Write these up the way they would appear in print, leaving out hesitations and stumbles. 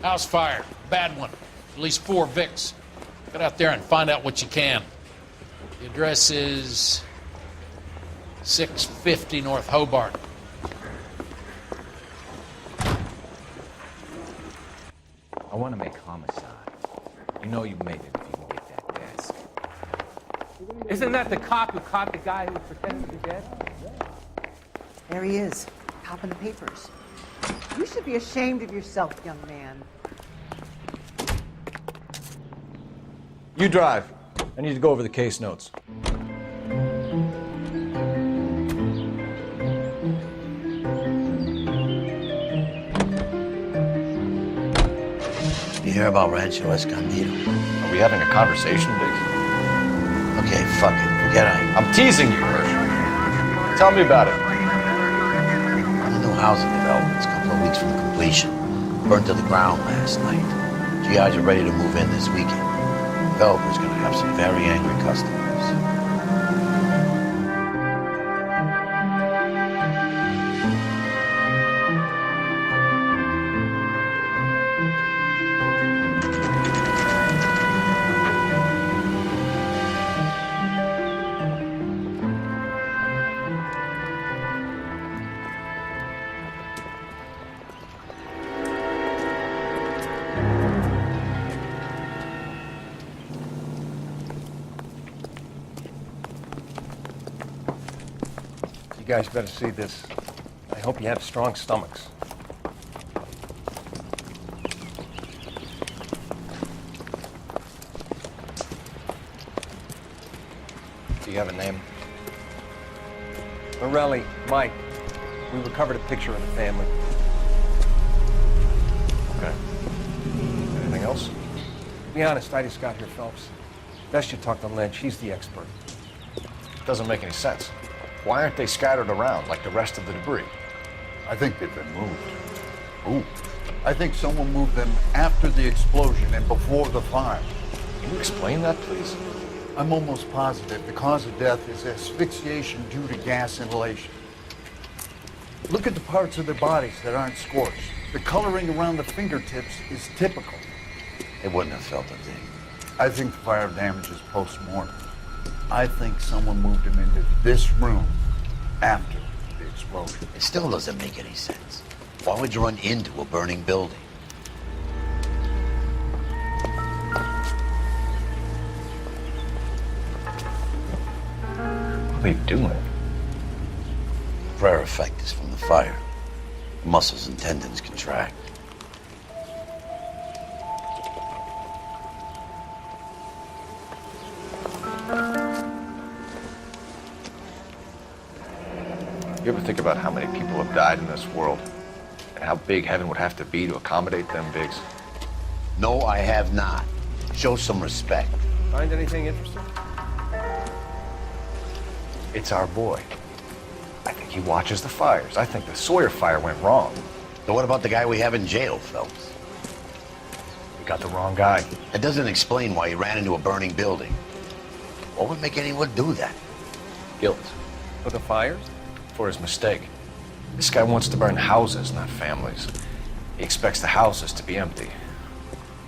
House fire. Bad one. At least 4 Vicks. Get out there and find out what you can. The address is 650 North Hobart. I want to make homicide. You know you made it if you can get that desk. Isn't that the cop who caught the guy who was pretending to be dead? There he is, top in the papers. You should be ashamed of yourself, young man. You drive. I need to go over the case notes. You hear about Rancho Escondido? Are we having a conversation, Biggs? Okay, fuck it. Forget I... I'm teasing you, Herschel. Tell me about it. On the new housing development, a couple of weeks from completion. Burned to the ground last night. GIs are ready to move in this weekend. The developer's gonna have some very angry customers. You guys better see this. I hope you have strong stomachs. Do you have a name? Morelli, Mike. We recovered a picture of the family. Okay. Anything else? To be honest, I just got here, Phelps. Best you talk to Lynch. He's the expert. Doesn't make any sense. Why aren't they scattered around like the rest of the debris? I think they've been moved. Ooh. I think someone moved them after the explosion and before the fire. Can you explain that, please? I'm almost positive the cause of death is asphyxiation due to gas inhalation. Look at the parts of their bodies that aren't scorched. The coloring around the fingertips is typical. They wouldn't have felt a thing. I think the fire damage is post-mortem. I think someone moved him into this room after the explosion. It still doesn't make any sense. Why would you run into a burning building? What are you doing? Prayer effect is from the fire. The muscles and tendons contract. You ever think about how many people have died in this world? And how big heaven would have to be to accommodate them, Biggs? No, I have not. Show some respect. Find anything interesting? It's our boy. I think he watches the fires. I think the Sawyer fire went wrong. So what about the guy we have in jail, Phelps? We got the wrong guy. That doesn't explain why he ran into a burning building. What would make anyone do that? Guilt. For the fires? For his mistake. This guy wants to burn houses, not families. He expects the houses to be empty.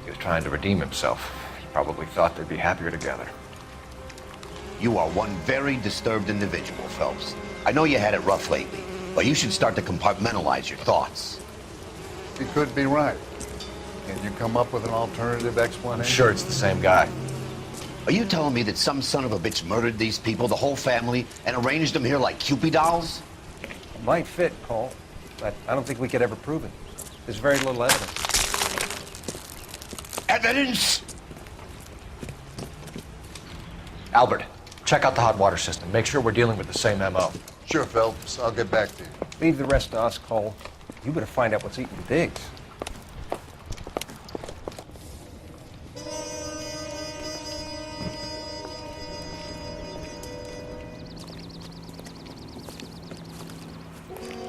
He was trying to redeem himself. He probably thought they'd be happier together. You are one very disturbed individual, Phelps. I know you had it rough lately, but you should start to compartmentalize your thoughts. He could be right. Can you come up with an alternative explanation? I'm sure it's the same guy. Are you telling me that some son of a bitch murdered these people, the whole family, and arranged them here like Cupid dolls? It might fit, Cole, but I don't think we could ever prove it. There's very little evidence. Evidence? Albert, check out the hot water system. Make sure we're dealing with the same MO. Sure, Phelps. I'll get back to you. Leave the rest to us, Cole. You better find out what's eating Biggs.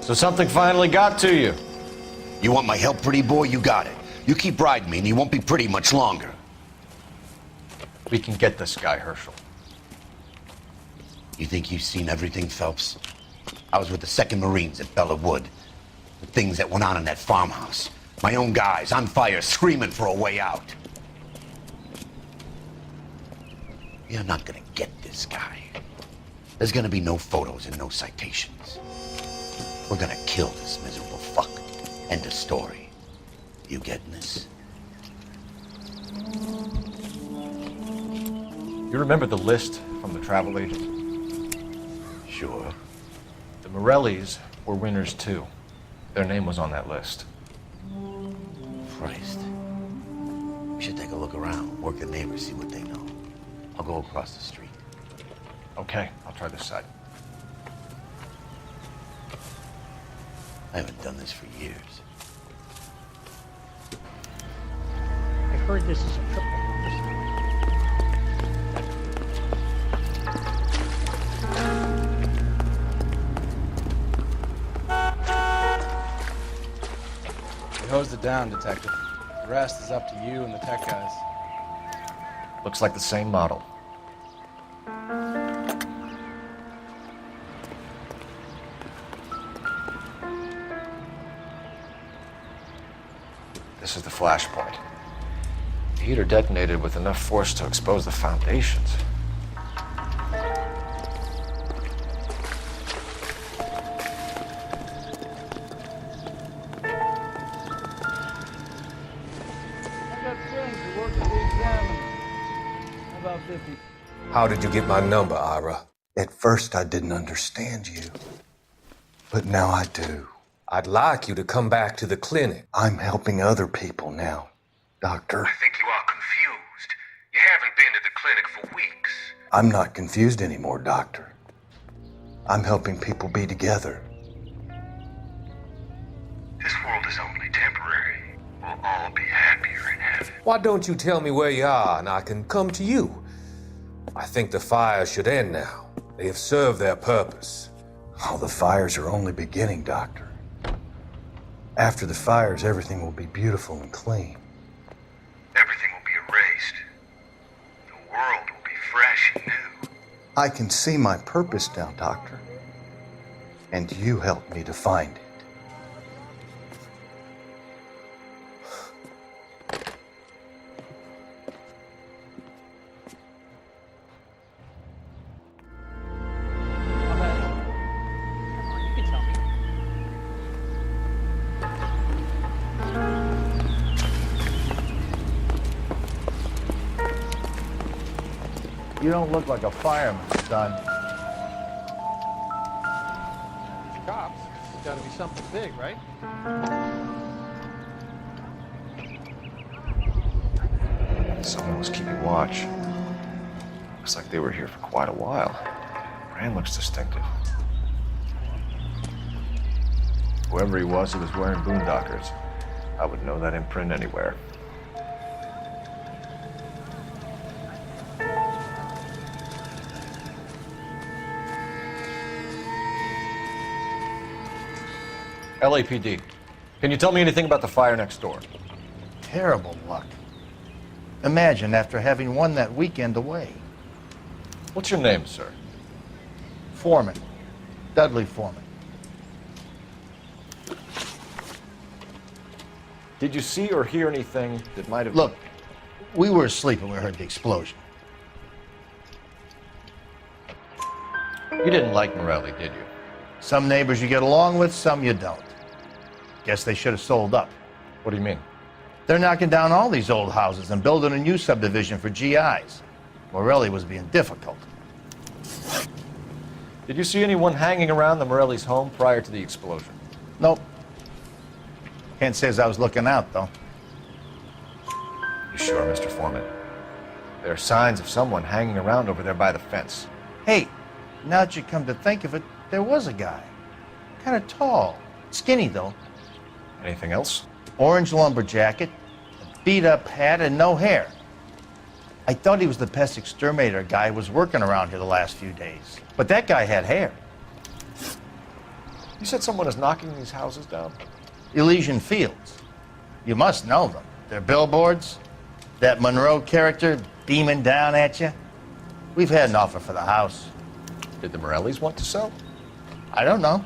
So something finally got to you. You want my help, pretty boy? You got it. You keep riding me and you won't be pretty much longer. We can get this guy, Herschel. You think you've seen everything, Phelps? I was with the 2nd Marines at Bella Wood. The things that went on in that farmhouse. My own guys on fire, screaming for a way out. You're not gonna get this guy. There's gonna be no photos and no citations. We're gonna kill this miserable fuck. End of story. You getting this? You remember the list from the travel agent? Sure. The Morellis were winners too. Their name was on that list. Christ. We should take a look around, work the neighbors, see what they know. I'll go across the street. Okay, I'll try this side. I haven't done this for years. I heard this is a triple. We hosed it down, Detective. The rest is up to you and the tech guys. Looks like the same model. This is the flash point. The heater detonated with enough force to expose the foundations. How did you get my number, Ira? At first, I didn't understand you. But now I do. I'd like you to come back to the clinic. I'm helping other people now, Doctor. I think you are confused. You haven't been to the clinic for weeks. I'm not confused anymore, Doctor. I'm helping people be together. This world is only temporary. We'll all be happier in heaven. Why don't you tell me where you are and I can come to you? I think the fires should end now. They have served their purpose. Oh, the fires are only beginning, Doctor. After the fires, everything will be beautiful and clean. Everything will be erased. The world will be fresh and new. I can see my purpose now, Doctor. And you helped me to find it. You don't look like a fireman, son. Cops. It's got to be something big, right? Someone was keeping watch. Looks like they were here for quite a while. Brand looks distinctive. Whoever he was wearing boondockers. I would know that imprint anywhere. LAPD. Can you tell me anything about the fire next door? Terrible luck. Imagine after having won that weekend away. What's your name, sir? Foreman. Dudley Foreman. Did you see or hear anything that might have... Look, we were asleep when we heard the explosion. You didn't like Morelli, did you? Some neighbors you get along with, some you don't. Guess they should have sold up. What do you mean? They're knocking down all these old houses and building a new subdivision for GIs. Morelli was being difficult. Did you see anyone hanging around the Morelli's home prior to the explosion? Nope. Can't say as I was looking out, though. You sure, Mr. Foreman? There are signs of someone hanging around over there by the fence. Hey, now that you come to think of it, there was a guy. Kind of tall. Skinny, though. Anything else? Orange lumber jacket, a beat-up hat, and no hair. I thought he was the pest exterminator guy who was working around here the last few days. But that guy had hair. You said someone is knocking these houses down? Elysian Fields. You must know them. Their billboards, that Monroe character beaming down at you. We've had an offer for the house. Did the Morellis want to sell? I don't know.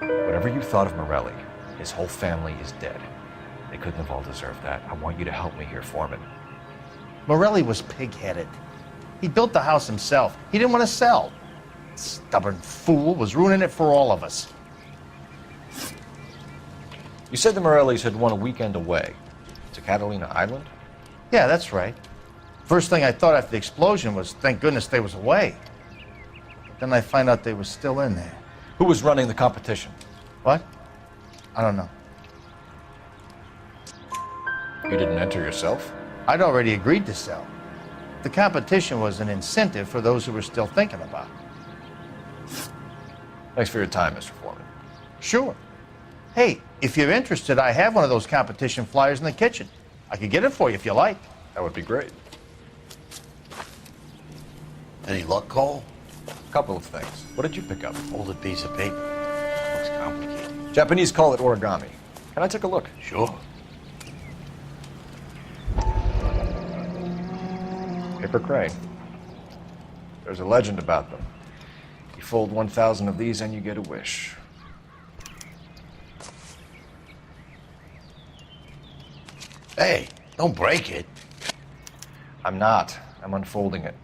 Whatever you thought of Morelli, His whole family is dead. They couldn't have all deserved that. I want you to help me here, Foreman. Morelli was pig-headed. He built the house himself. He didn't want to sell. Stubborn fool was ruining it for all of us. You said the Morellis had won a weekend away to Catalina Island? Yeah, that's right. First thing I thought after the explosion was, thank goodness they was away. But then I find out they was still in there. Who was running the competition? What? I don't know. You didn't enter yourself? I'd already agreed to sell. The competition was an incentive for those who were still thinking about it. Thanks for your time, Mr. Foreman. Sure. Hey, if you're interested, I have one of those competition flyers in the kitchen. I could get it for you if you like. That would be great. Any luck, Cole? A couple of things. What did you pick up? Folded piece of paper. Looks complicated. Japanese call it origami. Can I take a look? Sure. Paper crane. There's a legend about them. You fold 1,000 of these and you get a wish. Hey, don't break it. I'm not. I'm unfolding it.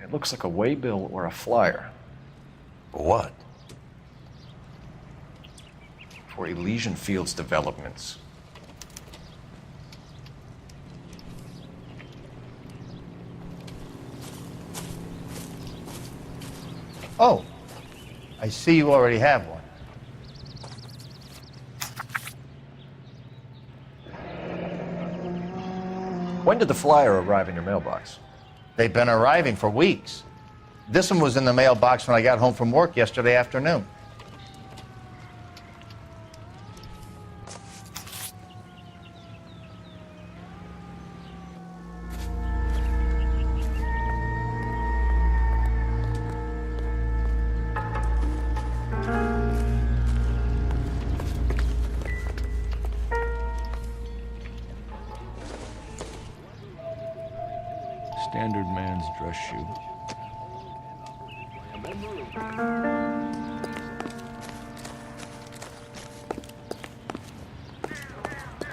It looks like a waybill or a flyer. For what? For Elysian Fields developments. Oh, I see you already have one. When did the flyer arrive in your mailbox? They've been arriving for weeks. This one was in the mailbox when I got home from work yesterday afternoon. Standard man's dress shoe.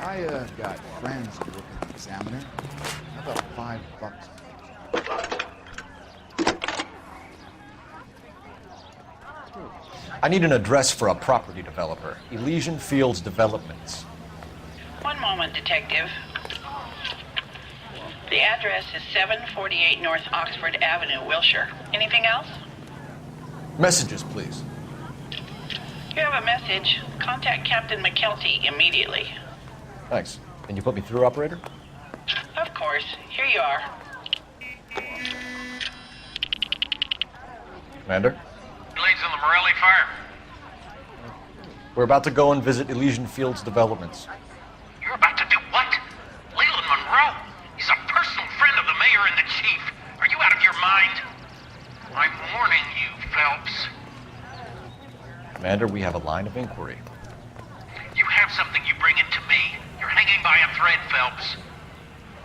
I got friends who look at the Examiner. How about $5? I need an address for a property developer. Elysian Fields Developments. One moment, Detective. The address is 748 North Oxford Avenue, Wilshire. Anything else? Messages, please. You have a message. Contact Captain McKelty immediately. Thanks. Can you put me through, operator? Of course. Here you are. Commander? Leads on the Morelli fire. We're about to go and visit Elysian Fields Developments. You're about to do what? Leland Monroe? He's a personal friend of the mayor and the chief. Are you out of your mind? I'm warning you, Phelps. Commander, we have a line of inquiry. You have something, you bring it to me. You're hanging by a thread, Phelps.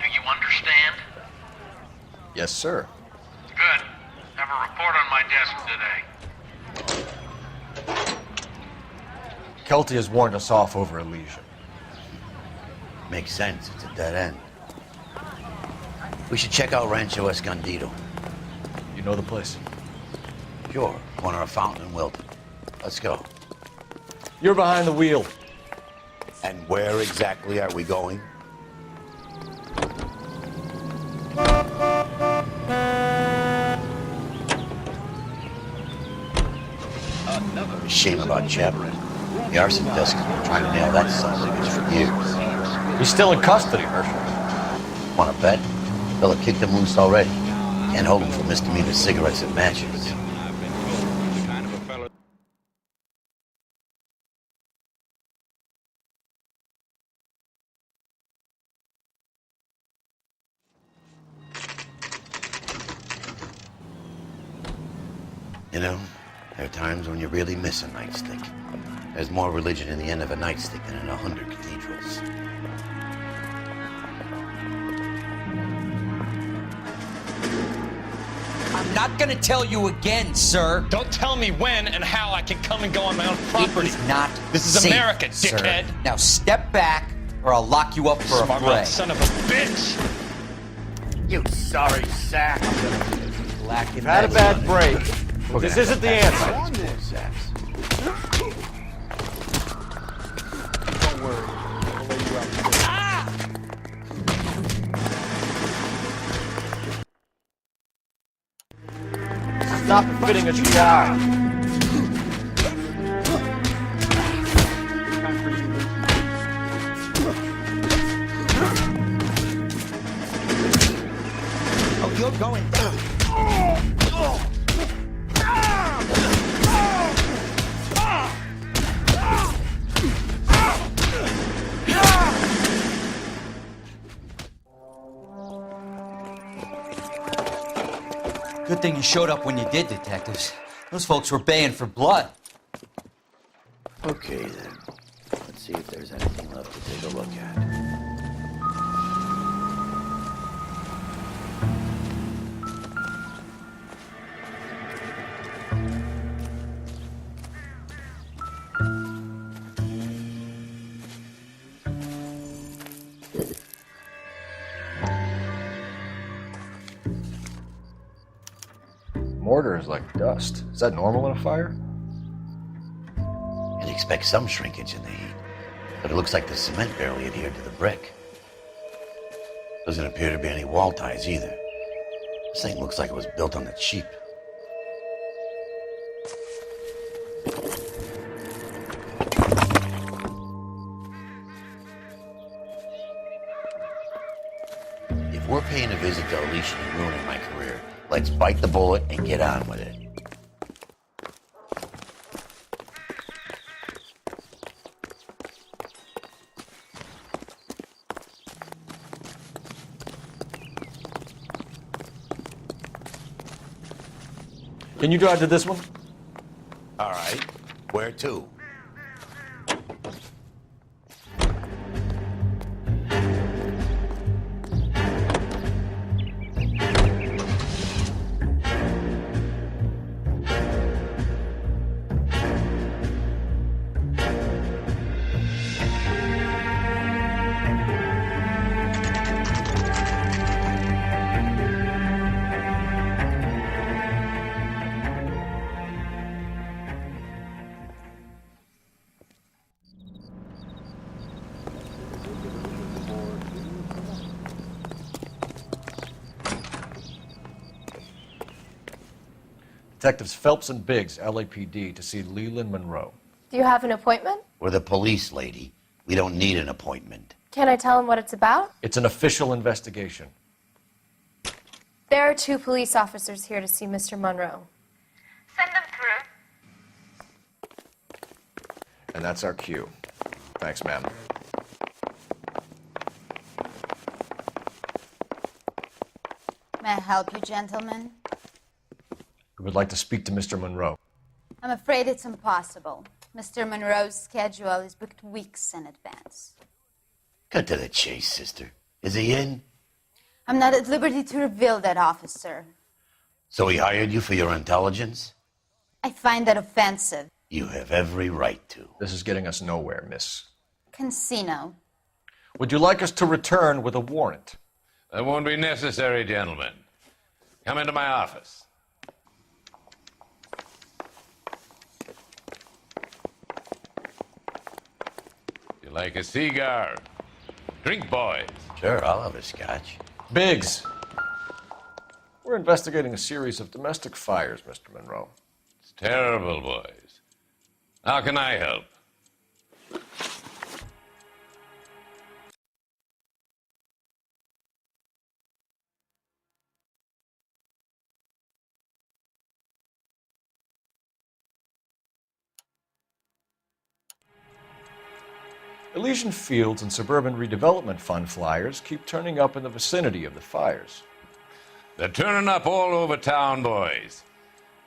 Do you understand? Yes, sir. Good. Have a report on my desk today. Kelty has warned us off over Elysian. Makes sense. It's a dead end. We should check out Rancho Escondido. You know the place? Sure. Corner of Fountain and Wilton. Let's go. You're behind the wheel. And where exactly are we going? Shame about Chep. The arson desk has been trying to nail that son of a bitch for years. He's still in custody, Herschel. Want to bet? Fella kicked him loose already. Can't hold him for misdemeanor cigarettes and matches. You know, there are times when you really miss a nightstick. There's more religion in the end of a nightstick than in 100 cathedrals. I'm not gonna tell you again, sir. Don't tell me when and how I can come and go on my own property. It is not This is safe, America, sir. dickhead. Now step back, or I'll lock you up for a fray. Son of a bitch! You sorry sack. Lacking Had a bad break. We're This gonna isn't the answer. Don't worry. I'll lay you out. Stop fitting a GI. Oh, you're going down. Good thing you showed up when you did, detectives. Those folks were baying for blood. Okay, then. Let's see if there's anything left to take a look at. Mortar is like dust. Is that normal in a fire? You'd expect some shrinkage in the heat, but it looks like the cement barely adhered to the brick. Doesn't appear to be any wall ties either. This thing looks like it was built on the cheap. If we're paying a visit to Elysian and ruining my career, let's bite the bullet and get on with it. Can you drive to this one? All right. Where to? Detectives Phelps and Biggs, LAPD, to see Leland Monroe. Do you have an appointment? We're the police, lady. We don't need an appointment. Can I tell him what it's about? It's an official investigation. There are 2 police officers here to see Mr. Monroe. Send them through. And that's our cue. Thanks, ma'am. May I help you, gentlemen? We would like to speak to Mr. Monroe. I'm afraid it's impossible. Mr. Monroe's schedule is booked weeks in advance. Cut to the chase, sister. Is he in? I'm not at liberty to reveal that, officer. So he hired you for your intelligence? I find that offensive. You have every right to. This is getting us nowhere, miss. Casino. Would you like us to return with a warrant? That won't be necessary, gentlemen. Come into my office. You like a cigar? Drink, boys. Sure, I'll have a scotch. Biggs. We're investigating a series of domestic fires, Mr. Monroe. It's terrible, boys. How can I help? Elysian Fields and Suburban Redevelopment Fund flyers keep turning up in the vicinity of the fires. They're turning up all over town, boys.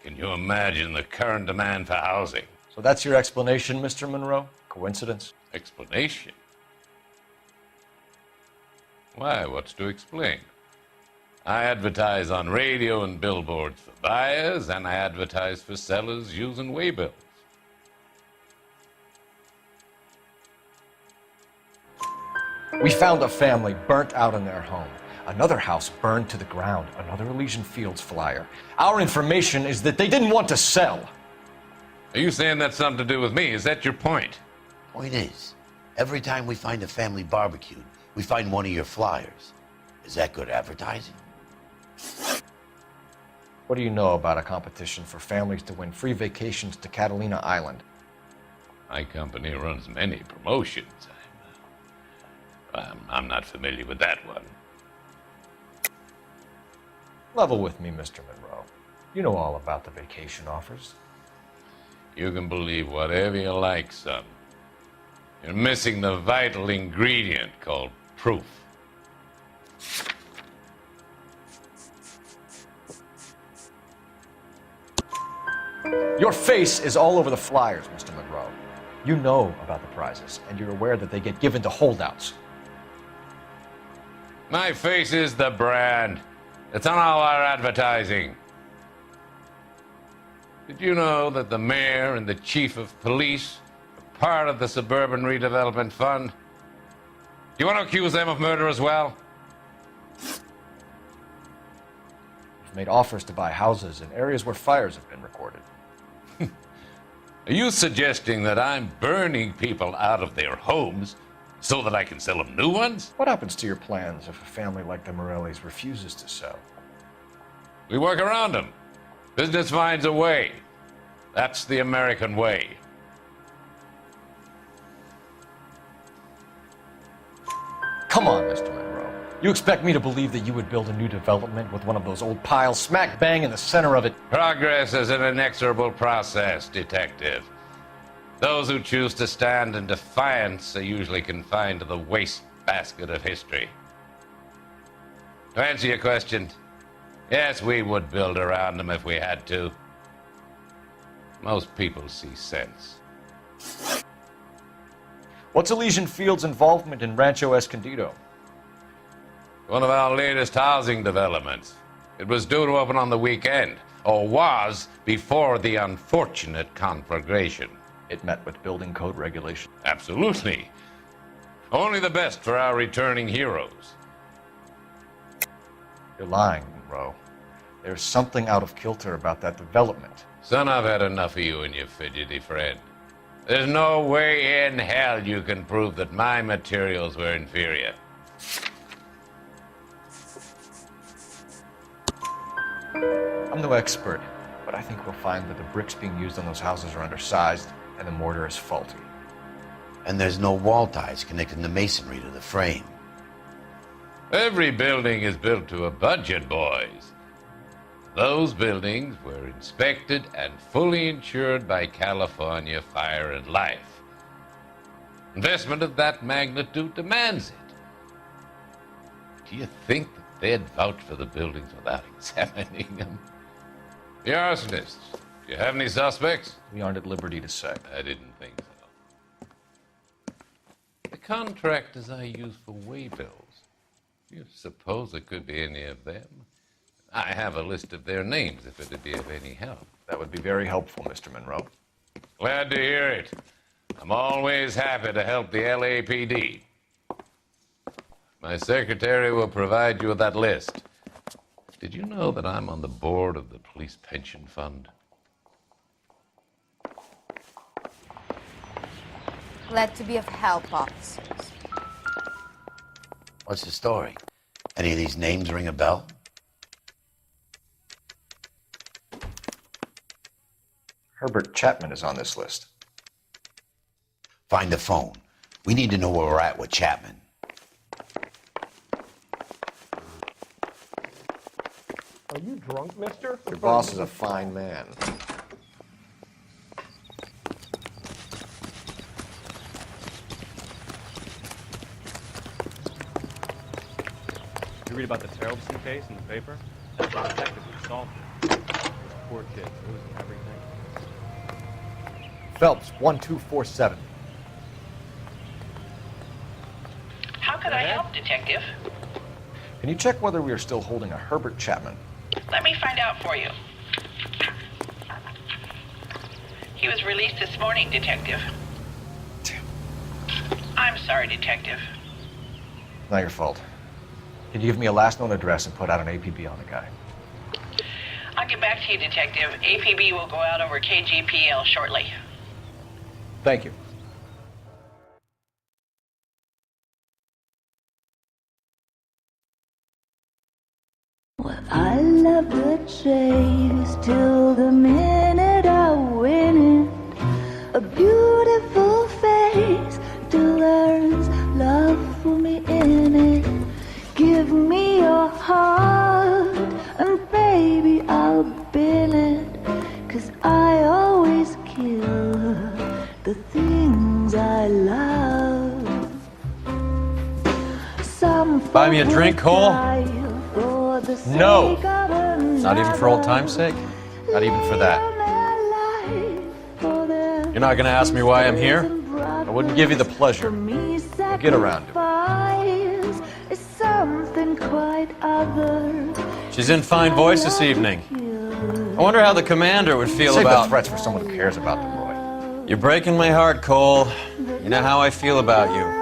Can you imagine the current demand for housing? So that's your explanation, Mr. Monroe? Coincidence? Explanation? Why, what's to explain? I advertise on radio and billboards for buyers, and I advertise for sellers using waybills. We found a family burnt out in their home. Another house burned to the ground. Another Elysian Fields flyer. Our information is that they didn't want to sell. Are you saying that's something to do with me? Is that your point? Point is, every time we find a family barbecued, we find one of your flyers. Is that good advertising? What do you know about a competition for families to win free vacations to Catalina Island? My company runs many promotions. I'm not familiar with that one. Level with me, Mr. Monroe. You know all about the vacation offers. You can believe whatever you like, son. You're missing the vital ingredient called proof. Your face is all over the flyers, Mr. Monroe. You know about the prizes, and you're aware that they get given to holdouts. My face is the brand. It's on all our advertising. Did you know that the mayor and the chief of police are part of the Suburban Redevelopment Fund? Do you want to accuse them of murder as well? You've made offers to buy houses in areas where fires have been recorded. Are you suggesting that I'm burning people out of their homes so that I can sell them new ones? What happens to your plans if a family like the Morellis refuses to sell? We work around them. Business finds a way. That's the American way. Come on, Mr. Monroe. You expect me to believe that you would build a new development with one of those old piles smack bang in the center of it? Progress is an inexorable process, Detective. Those who choose to stand in defiance are usually confined to the wastebasket of history. To answer your question, yes, we would build around them if we had to. Most people see sense. What's Elysian Fields' involvement in Rancho Escondido? One of our latest housing developments. It was due to open on the weekend, or was before the unfortunate conflagration. It met with building code regulations. Absolutely. Only the best for our returning heroes. You're lying, Monroe. There's something out of kilter about that development. Son, I've had enough of you and your fidgety friend. There's no way in hell you can prove that my materials were inferior. I'm no expert, but I think we'll find that the bricks being used on those houses are undersized and the mortar is faulty. And there's no wall ties connecting the masonry to the frame. Every building is built to a budget, boys. Those buildings were inspected and fully insured by California Fire and Life. Investment of that magnitude demands it. Do you think that they'd vouch for the buildings without examining them? The arsonists, do you have any suspects? We aren't at liberty to say. I didn't think so. The contractors I use for waybills, do you suppose it could be any of them? I have a list of their names if it'd be of any help. That would be very helpful, Mr. Monroe. Glad to hear it. I'm always happy to help the LAPD. My secretary will provide you with that list. Did you know that I'm on the board of the police pension fund? Glad to be of help, officers. What's the story? Any of these names ring a bell? Herbert Chapman is on this list. Find the phone. We need to know where we're at with Chapman. Are you drunk, mister? Your boss is a fine man. You read about the Terrelson case in the paper? The detective who solved it. Those poor kids losing everything. Phelps, 1247. How could I help, Detective? Can you check whether we are still holding a Herbert Chapman? Let me find out for you. He was released this morning, Detective. I'm sorry, Detective. Not your fault. Can you give me a last known address and put out an APB on the guy? I'll get back to you, Detective. APB will go out over KGPL shortly. Thank you. I love the chase till the minute I win it. A beautiful face till there's love for me in it. Give me your heart and baby I'll bill it. 'Cause I always kill the things I love. Some Buy me a drink, Cole? No! Not even for old time's sake? Not even for that. You're not gonna ask me why I'm here? I wouldn't give you the pleasure. We'll get around to it. Something quite other. She's in fine voice this evening. I wonder how the commander would feel Save about... the threats for someone who cares about them, Roy. You're breaking my heart, Cole. You know how I feel about you.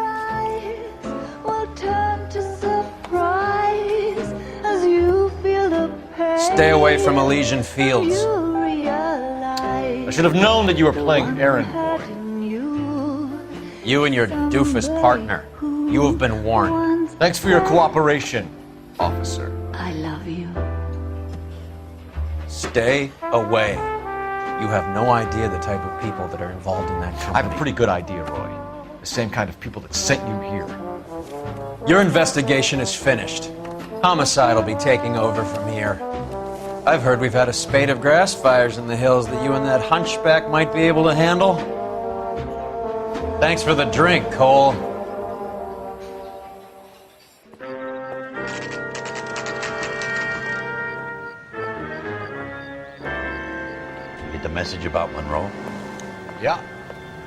Stay away from Elysian Fields. I should have known that you were playing errand boy. You and your doofus partner. You have been warned. Thanks for your cooperation, officer. I love you. Stay away. You have no idea the type of people that are involved in that company. I have a pretty good idea, Roy. The same kind of people that sent you here. Your investigation is finished. Homicide will be taking over from here. I've heard we've had a spate of grass fires in the hills that you and that hunchback might be able to handle. Thanks for the drink, Cole. Get the message about Monroe? Yeah.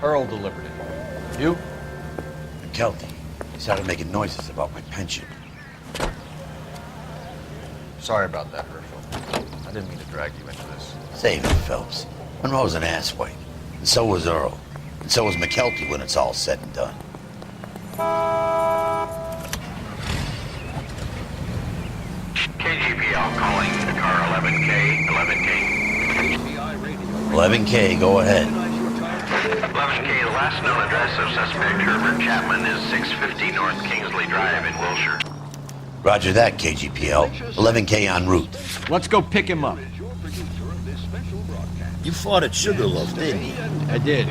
Earl delivered it. You? McKelty. He started making noises about my pension. Sorry about that, Herschel. I didn't mean to drag you into this. Save it, Phelps. Monroe's an asswipe. And so was Earl. And so was McKelty when it's all said and done. KGPL calling the car 11K, 11K. 11K, go ahead. 11K, the last known address of suspect Herbert Chapman is 650 North Kingsley Drive in Wilshire. Roger that, KGPL. 11K en route. Let's go pick him up. You fought at Sugarloaf, didn't you? I did.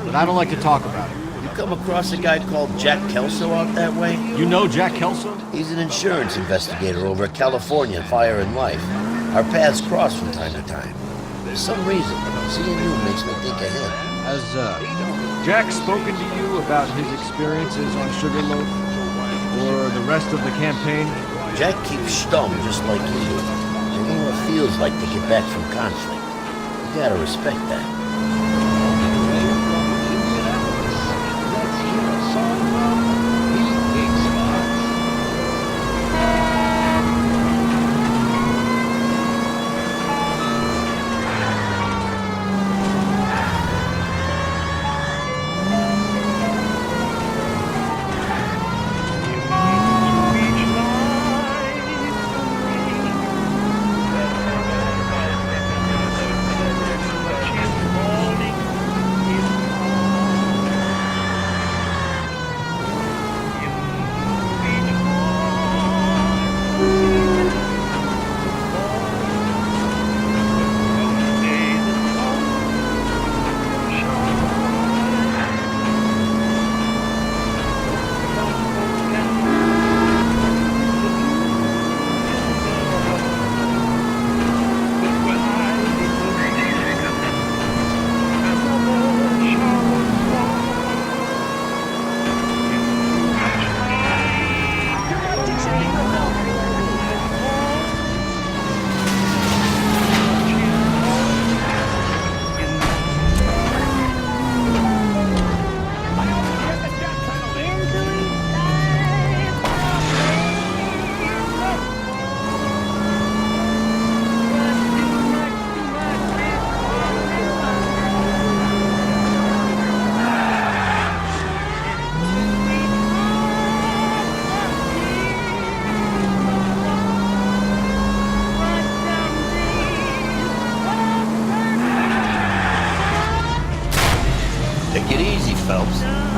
But I don't like to talk about it. You come across a guy called Jack Kelso out that way? You know Jack Kelso? He's an insurance investigator over at California Fire and Life. Our paths cross from time to time. For some reason, seeing you makes me think of him. Has Jack spoken to you about his experiences on Sugarloaf? Or the rest of the campaign? Jack keeps stum just like you do. They know what it feels like to get back from conflict. You gotta respect that.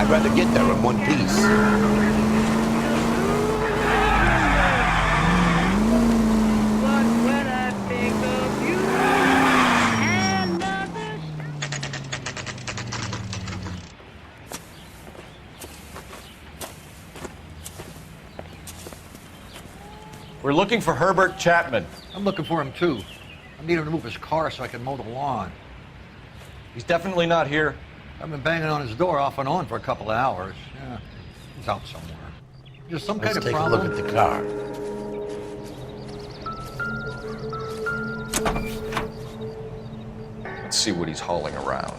I'd rather get there in one piece. We're looking for Herbert Chapman. I'm looking for him too. I need him to move his car so I can mow the lawn. He's definitely not here. I've been banging on his door off and on for a couple of hours. Yeah, he's out somewhere. There's some kind of Let's take problem. a look at the car. Let's see what he's hauling around.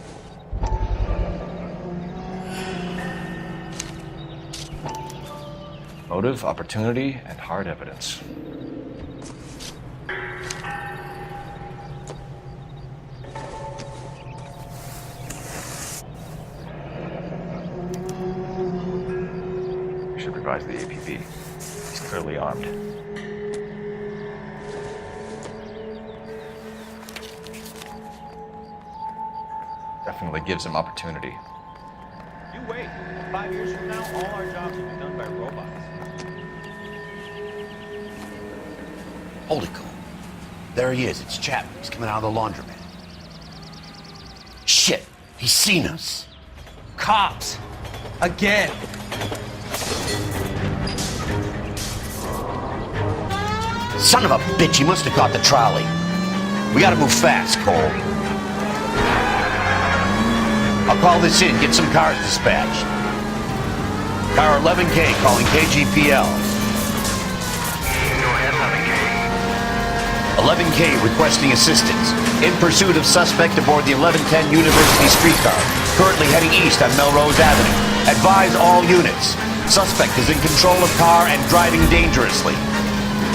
Motive, opportunity, and hard evidence. We should revise the APB. He's clearly armed. Definitely gives him opportunity. You wait. 5 years from now, all our jobs will be done by robots. Hold it, Cole. There he is. It's Chapman. He's coming out of the laundromat. Shit! He's seen us. Cops! Again! Son of a bitch, he must have caught the trolley. We gotta move fast, Cole. I'll call this in, get some cars dispatched. Car 11K calling KGPL. 11K requesting assistance. In pursuit of suspect aboard the 1110 University streetcar. Currently heading east on Melrose Avenue. Advise all units. Suspect is in control of car and driving dangerously.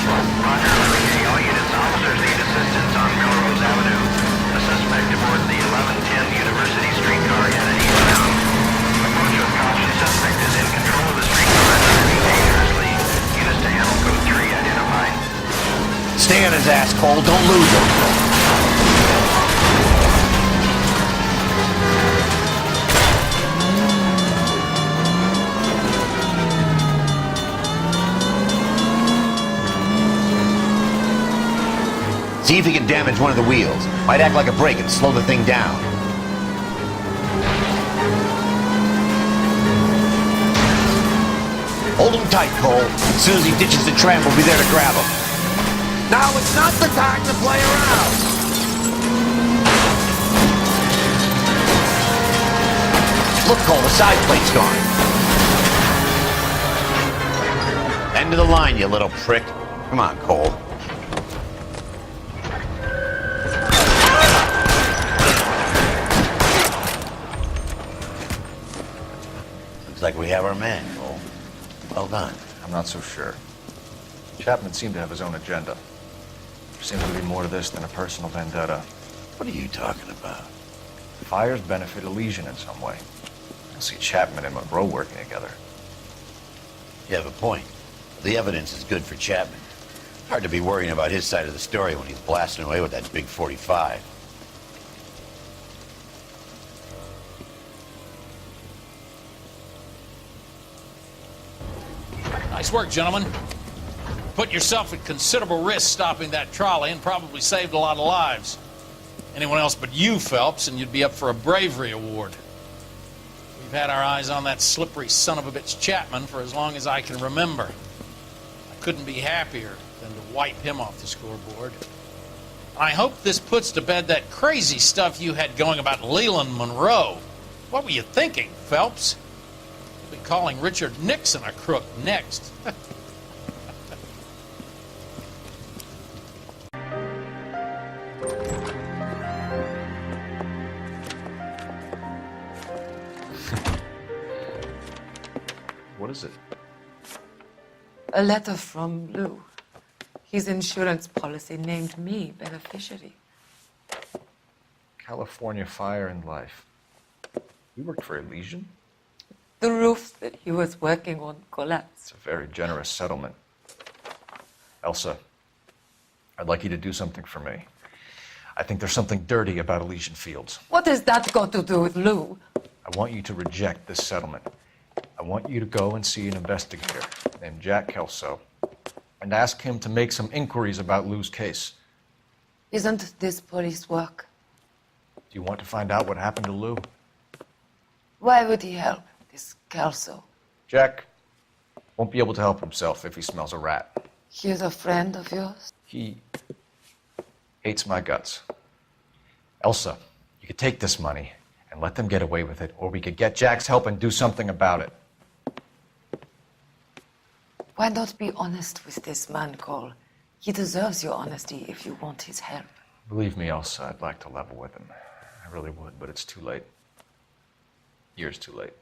Roger, 11K, all units. Officers need assistance on Melrose Avenue. A suspect aboard the 1110 University streetcar headed eastbound. Approach with caution. Suspect is in control of the streetcar and driving dangerously. Units to handle code 3 identified. Stay on his ass, Cole. Don't lose him. See if he can damage one of the wheels. Might act like a brake and slow the thing down. Hold him tight, Cole. As soon as he ditches the tram, we'll be there to grab him. Now it's not the time to play around. Look, Cole, the side plate's gone. End of the line, you little prick. Come on, Cole. Looks like we have our man, Cole. Well done. I'm not so sure. Chapman seemed to have his own agenda. There seems to be more to this than a personal vendetta. What are you talking about? Fires benefit Elysian in some way. I see Chapman and Monroe working together. You have a point. The evidence is good for Chapman. Hard to be worrying about his side of the story when he's blasting away with that big 45. Nice work, gentlemen. Put yourself at considerable risk stopping that trolley and probably saved a lot of lives. Anyone else but you, Phelps, and you'd be up for a bravery award. We've had our eyes on that slippery son of a bitch Chapman for as long as I can remember. I couldn't be happier than to wipe him off the scoreboard. I hope this puts to bed that crazy stuff you had going about Leland Monroe. What were you thinking, Phelps? We'll be calling Richard Nixon a crook next. What is it? A letter from Lou. His insurance policy named me beneficiary. California Fire and Life. You worked for Elysian? The roofs that he was working on collapsed. It's a very generous settlement. Elsa, I'd like you to do something for me. I think there's something dirty about Elysian Fields. What has that got to do with Lou? I want you to reject this settlement. I want you to go and see an investigator named Jack Kelso and ask him to make some inquiries about Lou's case. Isn't this police work? Do you want to find out what happened to Lou? Why would he help, this Kelso? Jack won't be able to help himself if he smells a rat. He's a friend of yours? He hates my guts. Elsa, you could take this money and let them get away with it, or we could get Jack's help and do something about it. Why not be honest with this man, Cole? He deserves your honesty if you want his help. Believe me, Elsa, I'd like to level with him. I really would, but it's too late. Years too late.